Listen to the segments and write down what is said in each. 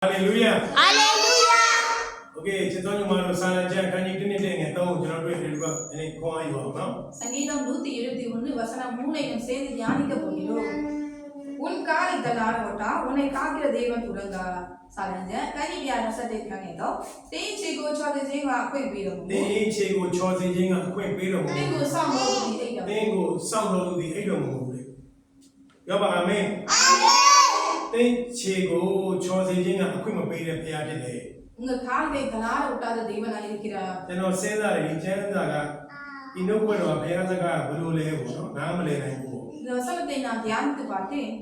Hallelujah. Hallelujah. Okay, chitoni maro sala jang kanji tini tenge tau jano doi diliwa ini kuai yuwa no. சங்கீதம் 121 வசனம் 3 நாம் சேர்ந்து தியானிக்க போகிறோம். உன் காலை தள்ளாடோட்டா உன்னை காக்கிற தேவன் உறங்கா சாலஞ்ச கனியா நசத்தை கனேதோ தேச்சேகோ சாதேஜேவா அக்வை பீரமு தேச்சேகோ சாதேஜேவா அக்வை பீரமு தேங்கோ சாமோ தி தேங்கோ சாமோ தி ஐடமு யோபா ஆமென். தேச்சேகோ சாதேஜேவா அக்வை மபீர பியாபிலே உங்க காலை தள்ளாட விட்டாத தேவனாய் இருக்கிறார். ஜனோ சேதாரி ஜனதாக இன்னொரு அபயாதக பலுலே போனோ நாமலே நைபோ இந்த வசனத்தை நான் தியானித்து பார்த்தேன்.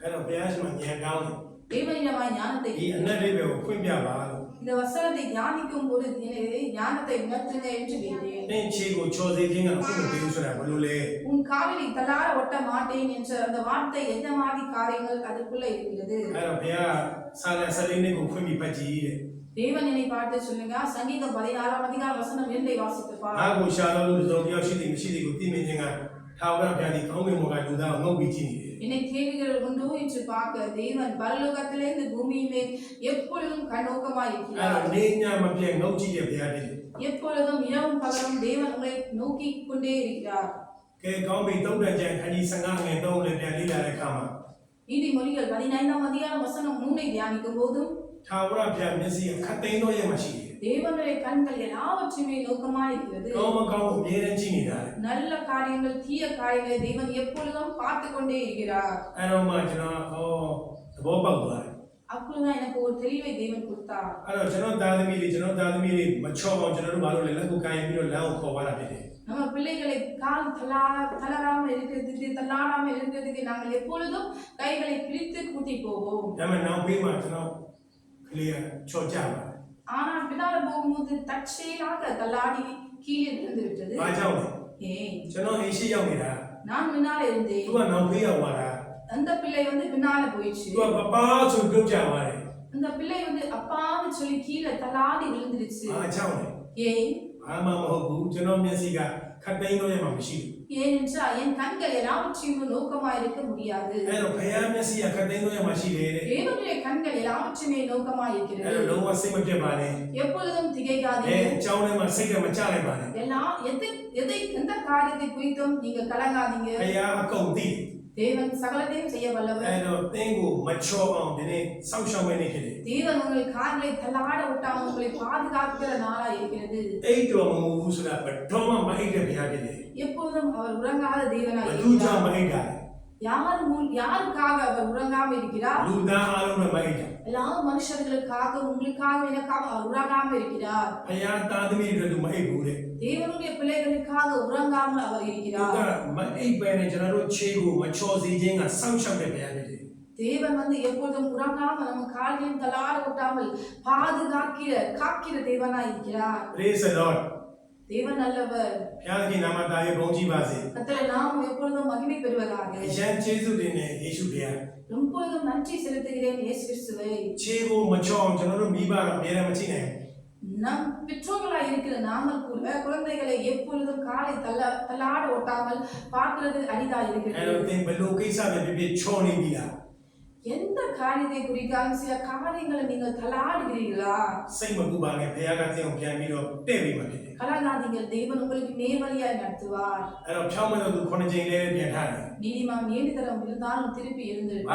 ஏன்னா பியாசமா ஞானகாவு தேவனிடமாய் ஞானத்தை என்னதேவே புண்ணியவா இந்த வசனத்தை தியானிக்கும் போது ஞானத்தை உணர்த்துங்க என்று கேட்டேன். தேச்சேகோ சாதேஜேவா அக்வை பேசுற பலுலே உன் காலில் தள்ளாட ஒட்ட மாட்டேன் என்ற அந்த வார்த்தை என்ன மாதிரி காரியங்கள் அதுக்குள்ள இருக்கிறது. ஐயா சால சலினே குஃபமி பஜி தேவன் என்னை பார்த்து சொல்லுங்க சங்கீதம் 16 அதிகாரம் வசனம் 2 வாசித்து பாருங்க. ஆகோ ஷாலோ ஜோதியா ஷிதி மிஷிதி குத்தி மேஜங்க தாவரா பியாதி கௌமே மோகா லுதா நோபி ஜினி என்னை கேள்விகள் உண்டோ என்று பார்க்க தேவன் பரலோகத்திலிருந்து பூமியின் மேல் எப்பொழுதும் கண்ணோக்கமாய் இருக்கிறார். நேஞா மப்பிய நோச்சிய பியாதி எப்பொழுதும் இரவும் பகலும் தேவன் உங்களை நோக்கி கொண்டே இருக்கிறார். கே கௌமே தௌட ஜன் ஹனி சங்காங்கே தௌல பியாதி லாரகாமா நீதிமொழிகள் 15 அதிகாரம் வசனம் 3 தியானிக்கும் போதும் தாவரா பியா மெசிய கத்தைனோ யமஷி தேவனுடைய கண்கள் எல்லாவற்றையுமே நோக்கமாய் இருக்கிறது. கௌம பேரஞ்சினிதா நல்ல காரியங்கள் தீய காரியங்களை தேவன் எப்பொழுதும் பார்த்து கொண்டே இருக்கிறார். அரோமா ஜனா ஓ போபகுவா அப்பொழுதுதான் எனக்கு ஒரு தெளிவை தேவன் கொடுத்தார். அரோ ஜனோ தாதமீலி மச்சோவோ ஜனோ மாலோ லெல்லகு காயமிலோ லாவோ கோவாரா பிதே நம்ம பிள்ளைகளை கால் தளராமல் இருக்கிறதுக்கு நாங்கள் எப்பொழுதும் கைகளை பிடித்து கூட்டி போவோம். நம்ம நான் போய் மாட்டோம் கிளியர் சோச்சாவா ஆனால் பின்னால போகும்போது தற்செயலாக தள்ளாடி கீழே விழுந்து விட்டது. நான் முன்னால இருந்தேன். அந்த பிள்ளை பின்னால போயிடுச்சு. அந்த பிள்ளை அப்பான்னு சொல்லி கீழே தள்ளாடி விழுந்துருச்சு. ஏன் ஏனென்றால் என் கண்கள் எல்லாவற்றையும் நோக்கமாய் இருக்க முடியாது. தேவனுடைய கண்கள் எல்லாவற்றையுமே நோக்கமாய் இருக்கிறது. எப்பொழுதும் திகைக்காதீங்க. எந்த காரியத்தை குறித்தும் நீங்க கலங்காதீங்க. தேவன் சகலத்தையும் செய்ய வல்லவர். தேவன் உங்கள் கால்களை தள்ளாட விட்டாமல் உங்களை பாதுகாக்கிற நாளா இருக்கிறது. எப்போதும் அவர் உறங்காத தேவனாய் இருக்கிறார். யாருக்காக அவர் உறங்காம இருக்கிறார்? எல்லா மனுஷர்களுக்காக உங்களுக்காக எனக்காக அவர் உறங்காம இருக்கிறார். தேவனுடைய பிள்ளைகளுக்காக உறங்காமல் அவர் இருக்கிறார். தேவன் எப்பொழுதும் உறங்காம நம்ம கால்களையும் தள்ளாட விட்டாமல் காக்கிற தேவனாய் இருக்கிறார். தேவன் நல்லவர். கர்த்தருடைய நாமம் எப்பொழுதும் மகிமை பெறுவதாக. எப்பொழுதும் நன்றி செலுத்துகிறேன் இயேசு கிறிஸ்துவே. நம் பெற்றோர்களாய் இருக்கிற நாங்கள் கூட குழந்தைகளை எப்பொழுதும் காலை தள்ளாட ஓட்டாமல் பார்க்கிறது அரிதா இருக்கிறது. எந்த காரியத்தை குறிக்காலும் சில காரியங்களை நீங்கள் தள்ளாடுகிறீர்களா? கலங்காதீங்கள், தேவன் உங்களுக்கு நேர்வழியாய் நடத்துவார். நீதிமான் 7 தரம் விழுந்தாலும் திருப்பி எழுந்திருப்பார்.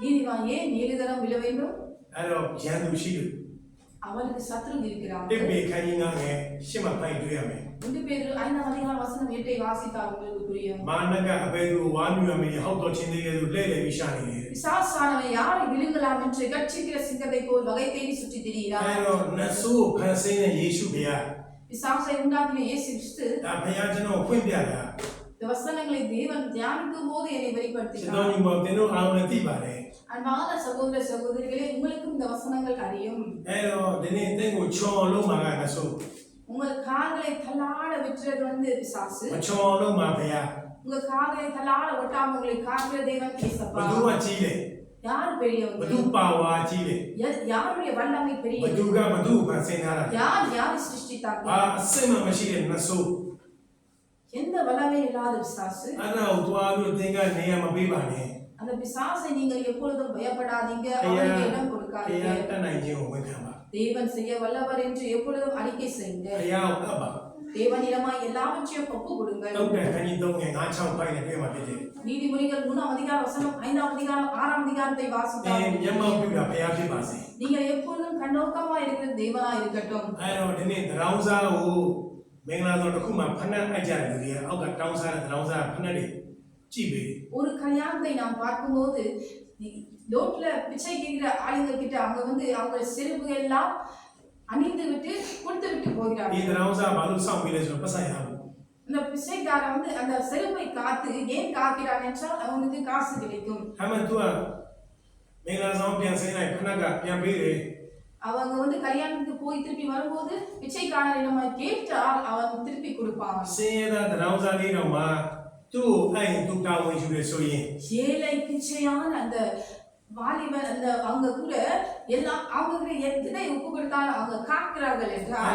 நீதிமான் ஏன் 7 தரம் விழ வேண்டும்? அவனுக்கு சத்ரு இருக்கிறான். 2 பேதுரு 5 அதிகாரம் வசனம் 8 வாசித்தால் உங்களுக்கு புரியும். பிசாசானவன் யாரை விழுங்கலாம் என்று கட்சிக்கிற சிங்கத்தை போல் வகை தேடி சுற்றி திரிகிறான். பிசாசை உண்டாக்கின இயேசு கிறிஸ்து இந்த வசனங்களை தேவன் தியானிக்கும் போது என்னை வெளிப்படுத்தினார். அன்பான சகோதர சகோதரிகளே, உங்களுக்கும் இந்த வசனங்கள் அறியும். உங்கள் கால்களை தள்ளாட விட்டுறது பிசாசு. உங்க கால்களை தள்ளாட ஒட்டாம உங்களை காக்கிற தேவன் ஏசப்பா. யார் பெரியவங்க? யாருடைய வல்லமை பெரியது? யார் சிருஷ்டித்தாங்க? எந்த வல்லமை இல்லாத பிசாசு அந்த பிசாசை நீங்கள் எப்பொழுதும் பயப்படாதீங்க அவருக்கு இடம் கொடுக்காதீங்க தேவன் செய்ய வல்லவர் என்று எப்பொழுதும் அறிக்கை செய்யுங்க தேவனிடமாய் எல்லாவற்றையும் ஒப்பு கொடுங்கள் நீதிமொழிகள் 3ஆம் அதிகாரம் வசனம் 5ஆம் அதிகாரம் 6ஆம் அதிகாரத்தை வாசித்தால் நீங்கள் எப்பொழுதும் கண்ணோக்கமா இருக்கிற தேவனா இருக்கட்டும் ஒரு கல்யாணத்தை நாம் பார்க்கும்போது ரோட்ல பிச்சை கேட்கிற ஆளுங்க கிட்ட அவங்க வந்து அவங்க செருப்பு எல்லாம் அணிந்து விட்டு கொடுத்து விட்டு போகிறார்கள் அந்த பிச்சைக்காரன் வந்து அந்த செருப்பை காத்து ஏன் காக்கிறான் என்றால் அவனுக்கு காசு கிடைக்கும் அவங்க வந்து கல்யாணத்துக்கு போய் திருப்பி வரும்போது பிச்சைக்காரனிடம் கேட்டால் அவன் திருப்பி கொடுப்பான் ஏழை பிச்சையான அந்த வாலிபர் அந்த அவங்க கூட எல்லாம் அவங்க எத்தனை ஒப்பு கொடுத்தாலும் அவங்க காக்கிறார்கள் என்றால்